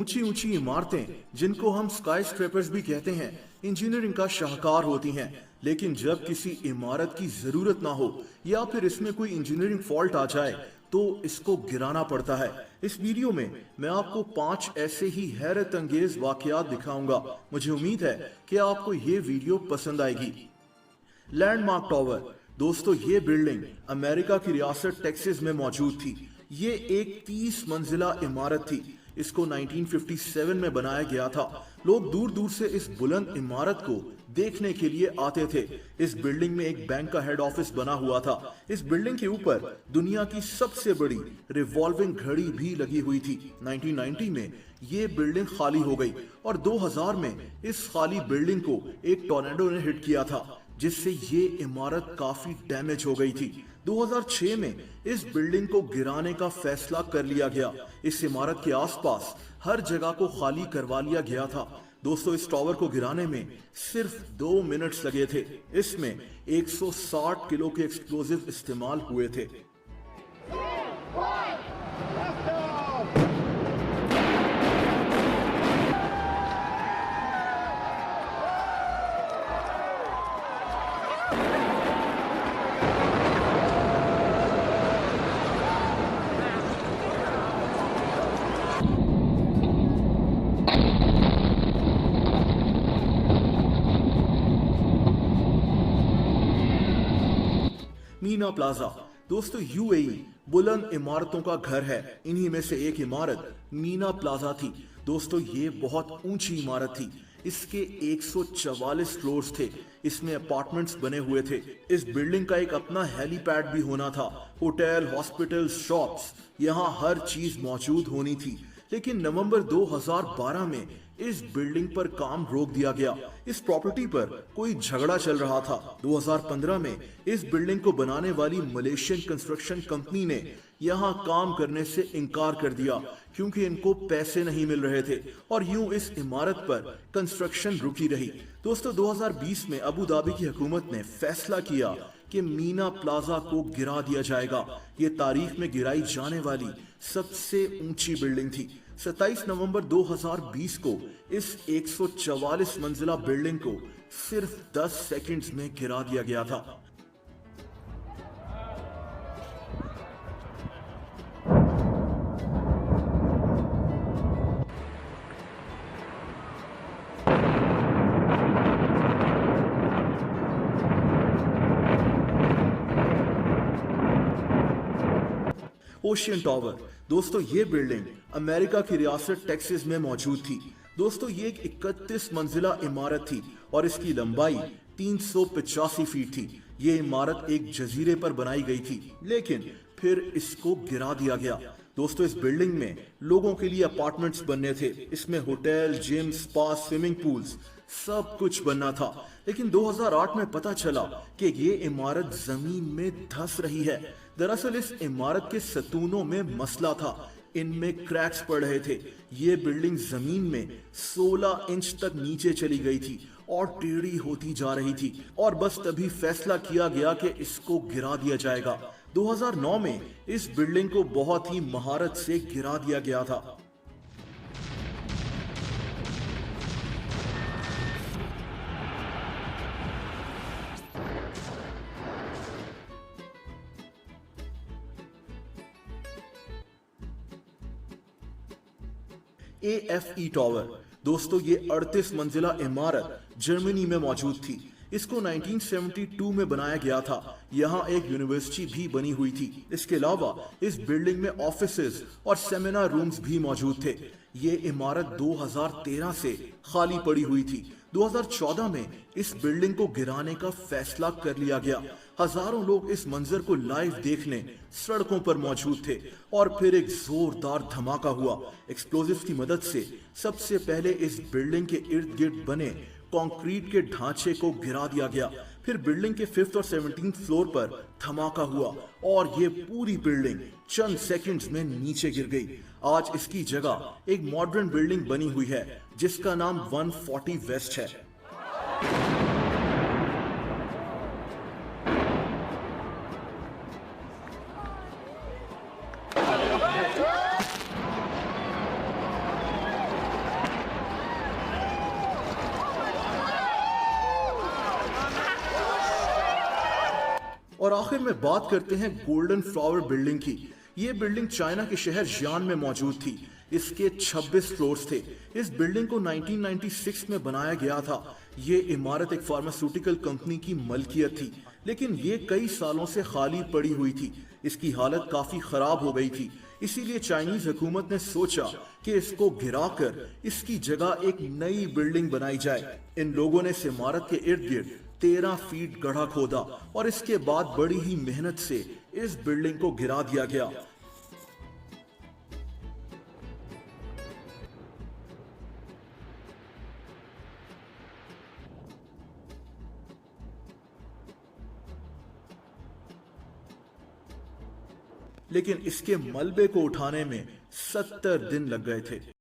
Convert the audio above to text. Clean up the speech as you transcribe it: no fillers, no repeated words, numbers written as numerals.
ऊंची ऊंची इमारतें, जिनको हम स्काई स्क्रैपर्स भी कहते हैं, इंजीनियरिंग का शाहकार होती हैं। लेकिन जब किसी इमारत की जरूरत ना हो या फिर इसमें कोई इंजीनियरिंग फॉल्ट आ जाए तो इसको गिराना पड़ता है। इस वीडियो में मैं आपको 5 ऐसे ही हैरत अंगेज वाकयात दिखाऊंगा। मुझे उम्मीद है कि आपको ये वीडियो पसंद आएगी। Landmark tower. दोस्तों, ये बिल्डिंग अमेरिका की रियासत टेक्सास में मौजूद थी। ये एक 30 मंजिला इमारत थी। इसको 1957 में बनाया गया था। लोग दूर दूर से इस बुलंद इमारत को देखने के लिए आते थे। इस बिल्डिंग में एक बैंक का हेड ऑफिस बना हुआ था। इस बिल्डिंग के ऊपर दुनिया की सबसे बड़ी रिवॉल्विंग घड़ी भी लगी हुई थी। 1990 में ये बिल्डिंग खाली हो गई और 2000 में इस खाली बिल्डिंग को एक टॉर्नेडो ने हिट किया था, जिससे ये इमारत काफी डैमेज हो गई थी। 2006 में इस बिल्डिंग को गिराने का फैसला कर लिया गया। इस इमारत के आसपास हर जगह को खाली करवा लिया गया था। दोस्तों, इस टावर को गिराने में सिर्फ 2 मिनट्स लगे थे। इसमें 160 किलो के एक्सप्लोजिव इस्तेमाल हुए थे। मीना प्लाजा। दोस्तों, यूएई बुलंद इमारतों का घर है। इन्हीं में से एक इमारत मीना प्लाजा थी। दोस्तों, ये बहुत ऊंची इमारत थी। इसके 144 फ्लोर्स थे। इसमें अपार्टमेंट्स बने हुए थे। इस बिल्डिंग का एक अपना हेलीपैड भी होना था। होटल, हॉस्पिटल, शॉप्स, यहाँ हर चीज मौजूद होनी थी। लेकिन नवंबर 2012 में इस बिल्डिंग पर काम रोक दिया गया। इस प्रॉपर्टी पर कोई झगड़ा चल रहा था। 2015 में इस बिल्डिंग को बनाने वाली मलेशियन कंस्ट्रक्शन कंपनी ने यहाँ काम करने से इनकार कर दिया क्योंकि इनको पैसे नहीं मिल रहे थे और यूं इस इमारत पर कंस्ट्रक्शन रुकी रही। दोस्तों, 2020 में अबू धाबी की हुकूमत ने फैसला किया कि मीना प्लाजा को गिरा दिया जाएगा। ये तारीख में गिराई जाने वाली सबसे ऊंची बिल्डिंग थी। 27 नवंबर 2020 को इस 144 मंजिला बिल्डिंग को सिर्फ 10 सेकंड्स में गिरा दिया गया था। Ocean tower. दोस्तों, ये बिल्डिंग अमेरिका की रियासत टेक्सास में मौजूद थी। दोस्तों, ये एक 31 मंजिला इमारत थी और इसकी लंबाई 385 फीट थी। ये इमारत एक जजीरे पर बनाई गई थी, लेकिन फिर इसको गिरा दिया गया। दोस्तों, इस बिल्डिंग में लोगों के लिए अपार्टमेंट्स बनने थे। इसमें hotel, gym, spa, swimming pools, सब कुछ बनना था। लेकिन 2008 में पता चला कि ये इमारत जमीन में धंस रही है। दरअसल इस इमारत के सतूनों में मसला था। इनमें क्रैक्स पड़ रहे थे। ये बिल्डिंग जमीन में 16 इंच तक नीचे चली गई थी और टेढ़ी होती जा रही थी और बस तभी फैसला किया गया कि इसको गिरा दिया जाएगा। 2009 में इस बिल्डिंग को बहुत ही महारत से गिरा दिया गया था। AFE tower. दोस्तों, ये 38 मंजिला इमारत जर्मनी में मौजूद थी। इसको 1972 में बनाया गया था। यहाँ एक यूनिवर्सिटी भी बनी हुई थी। इसके अलावा इस बिल्डिंग में ऑफिसेज और सेमिनार रूम्स भी मौजूद थे। ये इमारत 2013 से खाली पड़ी हुई थी। 2014 में इस बिल्डिंग को गिराने का फैसला कर लिया गया। हजारों लोग इस मंजर को लाइव देखने सड़कों पर मौजूद थे और फिर एक जोरदार धमाका हुआ। एक्सप्लोजिव की मदद से सबसे पहले इस बिल्डिंग के इर्द गिर्द बने कंक्रीट के ढांचे को गिरा दिया गया। फिर बिल्डिंग के 5th और 17th फ्लोर पर धमाका हुआ और ये पूरी बिल्डिंग चंद सेकंड्स में नीचे गिर गई। आज इसकी जगह एक मॉडर्न बिल्डिंग बनी हुई है जिसका नाम 140 वेस्ट है। और आखिर में बात करते हैं गोल्डन फ्लावर बिल्डिंग की। ये बिल्डिंग चाइना के शहर जियान में मौजूद थी। इसके 26 फ्लोर्स थे। इस बिल्डिंग को 1996 में बनाया गया था। ये इमारत एक फार्मास्यूटिकल कंपनी की मलकियत थी, लेकिन ये कई सालों से खाली पड़ी हुई थी। इसकी हालत काफी खराब हो गई थी। इसीलिए चाइनीज हुकूमत ने सोचा कि इसको गिराकर इसकी जगह एक नई बिल्डिंग बनाई जाए। इन लोगों ने इस इमारत के इर्द गिर्द 13 फीट गड्ढा खोदा और इसके बाद बड़ी ही मेहनत से इस बिल्डिंग को गिरा दिया गया। लेकिन इसके मलबे को उठाने में 70 दिन लग गए थे।